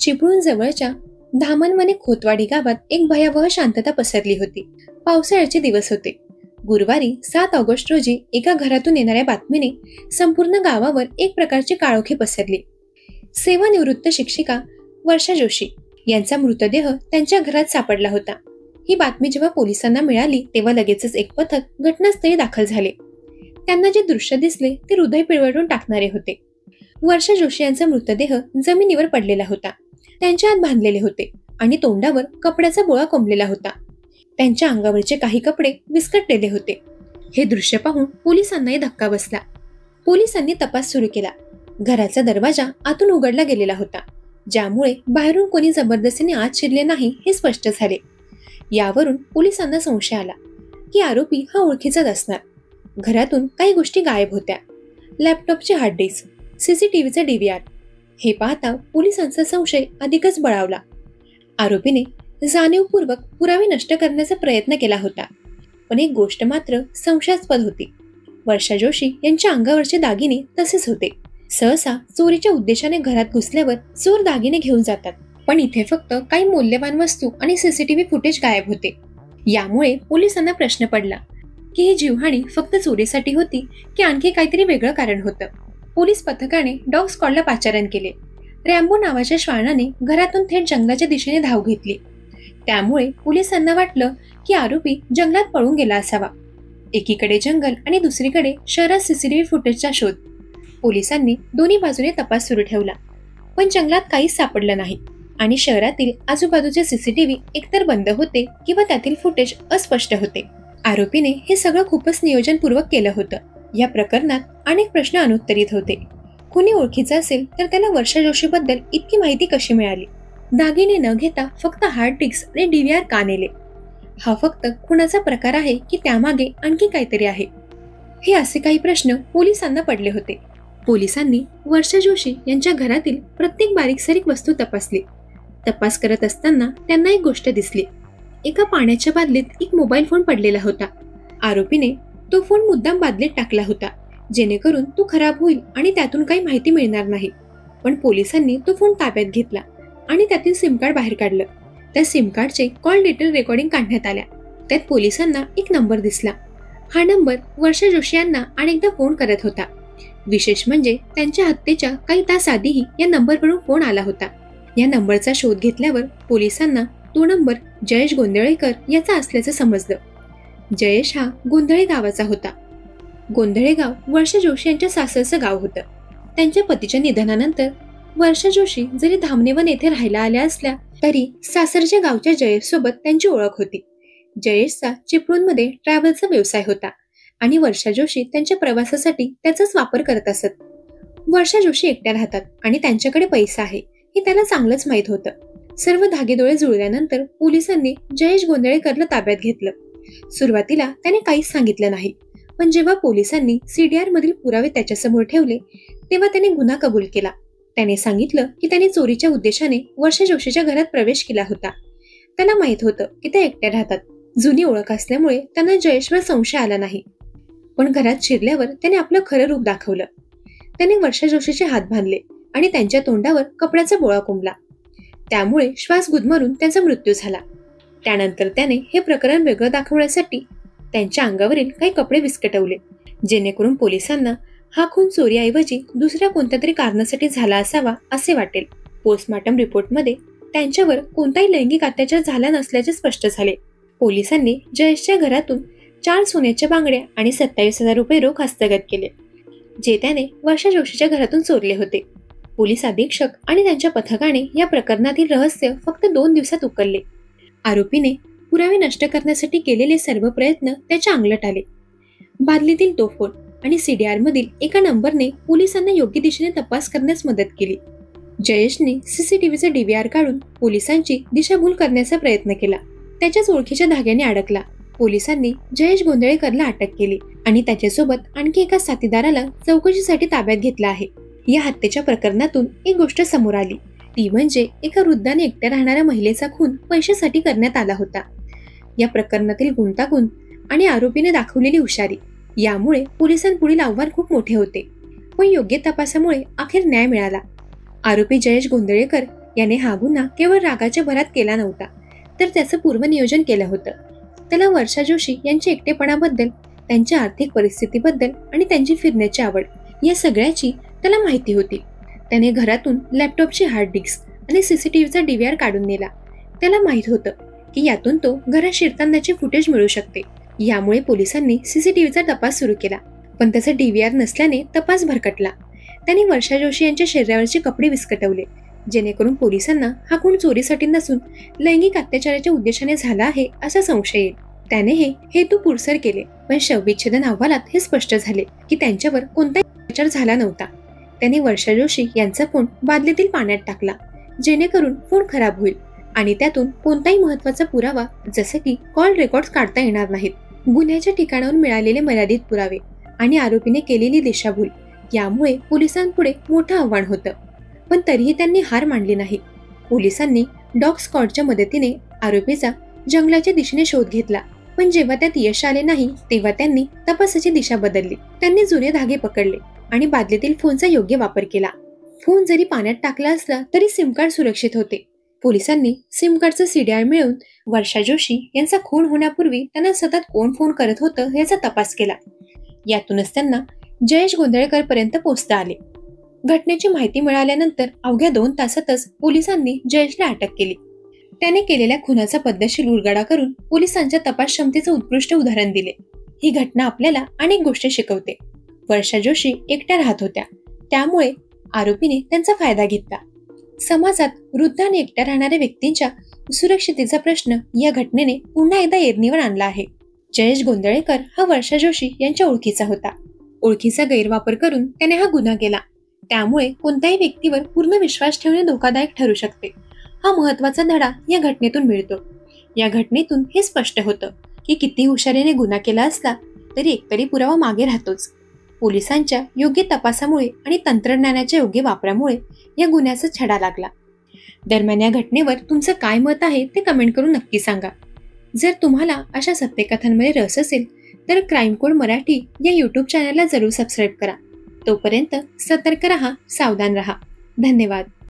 चिपळूण जवळच्या धामणवणे खोतवाडी गावात एक भयावह शांतता पसरली होती. पावसाळ्याचे दिवस होते. गुरुवारी 7 ऑगस्ट रोजी एका घरातून येणाऱ्या बातमीने संपूर्ण गावावर एक प्रकारची काळोखी पसरली. सेवानिवृत्त शिक्षिका वर्षा जोशी यांचा मृतदेह त्यांच्या घरात सापडला होता. ही बातमी जेव्हा पोलिसांना मिळाली तेव्हा लगेचच एक पथक घटनास्थळी दाखल झाले. त्यांना जे दृश्य दिसले ते हृदय पिळवटून टाकणारे होते. वर्षा जोशी यांचा मृतदेह जमिनीवर पडलेला होता. त्यांच्या हात बांधलेले होते आणि तोंडावर कपड्याचा बोळा कोंबलेला होता. त्यांच्या अंगावरचे काही कपडे विस्कटलेले होते. हे दृश्य पाहून पोलिसांनाही धक्का बसला. पोलिसांनी तपास सुरू केला. घराचा दरवाजा आतून उघडला गेलेला होता, ज्यामुळे बाहेरून कोणी जबरदस्तीने आत शिरले नाही हे स्पष्ट झाले. यावरून पोलिसांना संशय आला की आरोपी हा ओळखीचाच असणार. घरातून काही गोष्टी गायब होत्या. लॅपटॉपचे हार्ड डिस्क, सीसीटीव्हीचा DVR. हे पाहता पोलिसांचा संशय अधिकच बळावला. आरोपीने जाणीवपूर्वक पुरावे नष्ट करण्याचा प्रयत्न केला होता. पण एक गोष्ट मात्र संशयास्पद होती. वर्षा जोशी यांच्या अंगावरचे दागिने तसेच होते. सहसा चोरीच्या उद्देशाने घरात घुसल्यावर चोर दागिने घेऊन जातात, पण इथे फक्त काही मौल्यवान वस्तू आणि सीसीटीव्ही फुटेज गायब होते. यामुळे पोलिसांना प्रश्न पडला की ही जीवहानी फक्त चोरीसाठी होती की आणखी काहीतरी वेगळं कारण होतं. पोलीस पथकाने डॉग स्क्वॉडला पाचारण केले. रॅम्बो नावाच्या श्वानाने घरातून थेट जंगलाच्या दिशेने धाव घेतली. त्यामुळे पोलिसांना वाटलं की आरोपी जंगलात पळून गेला असावा. एकीकडे जंगल आणि दुसरीकडे शहरात सीसीटीव्ही फुटेजचा शोध. पोलिसांनी दोन्ही बाजूने तपास सुरू ठेवला, पण जंगलात काहीच सापडलं नाही आणि शहरातील आजूबाजूचे सीसीटीव्ही एकतर बंद होते किंवा त्यातील फुटेज अस्पष्ट होते. आरोपीने हे सगळं खूपच नियोजनपूर्वक केलं होतं. या प्रकरणात अनेक प्रश्न अनुत्तरित होते. कुणी ओळखीचा असेल तर त्याला वर्षा जोशीबद्दल इतकी माहिती कशी मिळाली? दागिने न घेता फक्त हार्ड डिस्क आणि DVR का नेले? हा फक्त खुनाचा प्रकार आहे की त्यामागे आणखी काहीतरी आहे? हे असे काही प्रश्न पोलिसांना पडले होते. पोलिसांनी वर्षा जोशी यांच्या घरातील प्रत्येक बारीकसारीक वस्तू तपासली. तपास करत असताना त्यांना एक गोष्ट दिसली. एका पाण्याच्या बादलीत एक मोबाईल फोन पडलेला होता. आरोपीने तो फोन मुद्दाम बादलीत टाकला होता, जेणेकरून तो खराब होईल आणि त्यातून काही माहिती मिळणार नाही. पण पोलिसांनी तो फोन ताब्यात घेतला आणि त्यातील सिम कार्ड बाहेर काढलं. त्या सिम कार्डचे कॉल डिटेल रेकॉर्डिंग काढण्यात आल्या. त्यात पोलिसांना एक नंबर दिसला. हा नंबर वर्षा जोशी यांना अनेकदा फोन करत होता. विशेष म्हणजे त्यांच्या हत्येच्या काही तास आधीही या नंबरवरून फोन आला होता. या नंबरचा शोध घेतल्यावर पोलिसांना तो नंबर जयेश गोंधळेकर याचा असल्याचं समजलं. जयेश हा गोंधळे गावाचा होता. गोंधळे गाव वर्षा जोशी यांच्या सासरचं गाव होतं. त्यांच्या पतीच्या निधनानंतर वर्षा जोशी जरी धामणेवन येथे राहायला आल्या असल्या तरी सासरच्या गावच्या जयेश सोबत त्यांची ओळख होती. जयेशचा चिपळूणमध्ये ट्रॅव्हलचा व्यवसाय होता आणि वर्षा जोशी त्यांच्या प्रवासासाठी त्याचाच वापर करत असत. वर्षा जोशी एकट्या राहतात आणि त्यांच्याकडे पैसा आहे हे त्याला चांगलंच माहीत होतं. सर्व धागेदोळे जुळल्यानंतर पोलिसांनी जयेश गोंधळेकरला ताब्यात घेतलं. सुरुवातीला त्याने काहीच सांगितलं नाही, पण जेव्हा पोलिसांनी CDR मधील पुरावे त्याच्यासमोर ठेवले तेव्हा त्याने गुन्हा कबूल केला. त्याने सांगितलं की त्याने चोरीच्या उद्देशाने वर्षा जोशीच्या घरात प्रवेश केला होता. त्याला माहित होतं की त्या एकट्या राहतात. जुनी ओळख असल्यामुळे त्यांना जयेशवर संशय आला नाही. पण घरात शिरल्यावर त्याने आपलं खरं रूप दाखवलं. त्याने वर्षा जोशीचे हात बांधले आणि त्यांच्या तोंडावर कपड्याचा बोळा कोंबला. त्यामुळे श्वास गुदमरून त्यांचा मृत्यू झाला. त्यानंतर त्याने हे प्रकरण वेगळं दाखवण्यासाठी त्यांच्या अंगावरील काही कपडे विस्कटवले, जेणेकरून पोलिसांना हा खून चोरीऐवजी दुसऱ्या कोणत्या तरी कारणासाठी झाला असावा असे वाटेल. पोस्टमॉर्टम रिपोर्टमध्ये त्यांच्यावर कोणताही लैंगिक अत्याचार झाला नसल्याचे स्पष्ट झाले. पोलिसांनी जयेशच्या घरातून 4 सोन्याच्या बांगड्या आणि 27,000 रुपये रोख हस्तगत केले, जे त्याने वर्षा जोशीच्या घरातून चोरले होते. पोलीस अधीक्षक आणि त्यांच्या पथकाने या प्रकरणातील रहस्य फक्त 2 दिवसात उकलले. आरोपीने पुरावे नष्ट करण्यासाठी केलेले सर्व प्रयत्न त्याच्या अंगलट आले. बादलीतील तो फोन आणि CDR मधील एका नंबरने पोलिसांना योग्य दिशेने तपास करण्यास मदत केली. जयेशने CCTVचा DVR काढून पोलिसांची दिशाभूल करण्याचा प्रयत्न केला. त्याच्याच ओळखीच्या धाग्याने अडकला. पोलिसांनी जयेश गोंधळेकरला अटक केली आणि त्याच्यासोबत आणखी एका साथीदाराला चौकशीसाठी ताब्यात घेतला आहे. या हत्येच्या प्रकरणातून एक गोष्ट समोर आली, ती म्हणजे एका वृद्धाने एकट्या राहणाऱ्या महिलेचा खून पैशासाठी करण्यात आला होता. या प्रकरणातील गुंतागुंत आणि आरोपीने दाखवलेली हुशारी यामुळे पोलिसांपुढील आव्हान खूप मोठे होते. पण योग्य तपासामुळे अखेर न्याय मिळाला. आरोपी जयेश गोंधळेकर याने हा गुन्हा केवळ रागाच्या भरात केला नव्हता, तर त्याचं पूर्वनियोजन केलं होतं. त्याला वर्षा जोशी यांच्या एकटेपणाबद्दल, त्यांच्या आर्थिक परिस्थितीबद्दल आणि त्यांची फिरण्याची आवड या सगळ्याची त्याला माहिती होती. त्याने घरातून लॅपटॉपची हार्ड डिस्क आणि सीसीटीव्हीचा DVR काढून नेला. त्याला माहित होतं की यातून तो घरात शिरतानाचे फुटेज मिळू शकते. यामुळे पोलिसांनी सीसीटीव्हीचा तपास सुरू केला, पण त्याचा DVR नसल्याने तपास भरकटला. त्यांनी वर्षा जोशी यांच्या शरीरावरचे कपडे विस्कटवले, जेणेकरून पोलिसांना हा खून चोरीसाठी नसून लैंगिक अत्याचाराच्या उद्देशाने झाला आहे असा संशय येईल. त्याने हे हेतू पुरसर केले, पण शवविच्छेदन अहवालात हे स्पष्ट झाले की त्यांच्यावर कोणताही अत्याचार झाला नव्हता. त्याने वर्षा जोशी यांचा फोन बादलीतील पाण्यात टाकला, जेणेकरून फोन खराब होईल आणि त्यातून कोणताही महत्त्वाचा पुरावा जसे की कॉल रेकॉर्ड्स काढता येणार नाहीत. गुन्ह्याच्या ठिकाणाहून मिळालेले मर्यादित पुरावे आणि आरोपीने केलेली दिशाभूल यामुळे पोलिसांपुढे मोठं आव्हान होतं. पण तरीही त्यांनी हार मानली नाही. पोलिसांनी डॉग स्क्वॉडच्या मदतीने आरोपीचा जंगलाच्या दिशेने शोध घेतला, पण जेव्हा त्यात यश आले नाही तेव्हा त्यांनी तपासाची दिशा बदलली. त्यांनी जुने धागे पकडले आणि बादलीतील फोनचा योग्य वापर केला. फोन जरी पाण्यात टाकला असला तरी सिम कार्ड सुरक्षित होते. पोलिसांनी सिम कार्डचं CDR मिळवून वर्षा जोशी यांचा खून होण्यापूर्वी त्यांना सतत कोण फोन करत होतं याचा तपास केला. यातूनच त्यांना जयेश गोंधळकर पर्यंत पोहोचता आले. घटनेची माहिती मिळाल्यानंतर अवघ्या 2 तासातच पोलिसांनी जयेशला अटक केली. त्याने केलेल्या खुनाचा पद्धतशीर उलगडा करून पोलिसांच्या तपास क्षमतेचं उत्कृष्ट उदाहरण दिले. ही घटना आपल्याला अनेक गोष्टी शिकवते. वर्षा जोशी एकट्या राहत होत्या, त्यामुळे आरोपीने त्यांचा फायदा घेतला. समाजात वृद्ध आणि एकट्या राहणाऱ्या व्यक्तींच्या सुरक्षितेचा प्रश्न या घटनेने पुन्हा एकदा ऐरणीवर आणला आहे. जयेश गोंधळेकर हा वर्षा जोशी यांच्या ओळखीचा होता. ओळखीचा गैरवापर करून त्याने हा गुन्हा केला. त्यामुळे कोणत्याही व्यक्तीवर पूर्ण विश्वास ठेवणे धोकादायक ठरू शकते. हा महत्त्वाचा धडा या घटनेतून मिळतो. या घटनेतून हे स्पष्ट होतं की किती हुशारीने गुन्हा केला असला तरी एकतरी पुरावा मागे राहतोच. पोलिसांच्या योग्य तपासामुळे आणि तंत्रज्ञानाच्या योग्य वापरामुळे या गुन्ह्याचा छडा लागला. दरम्यान या घटनेवर तुमचं काय मत आहे ते कमेंट करून नक्की सांगा. जर तुम्हाला अशा सत्यकथांमध्ये रस असेल तर क्राईम कोड मराठी या YouTube चॅनलला जरूर सबस्क्राईब करा. तोपर्यंत सतर्क रहा, सावधान रहा. धन्यवाद.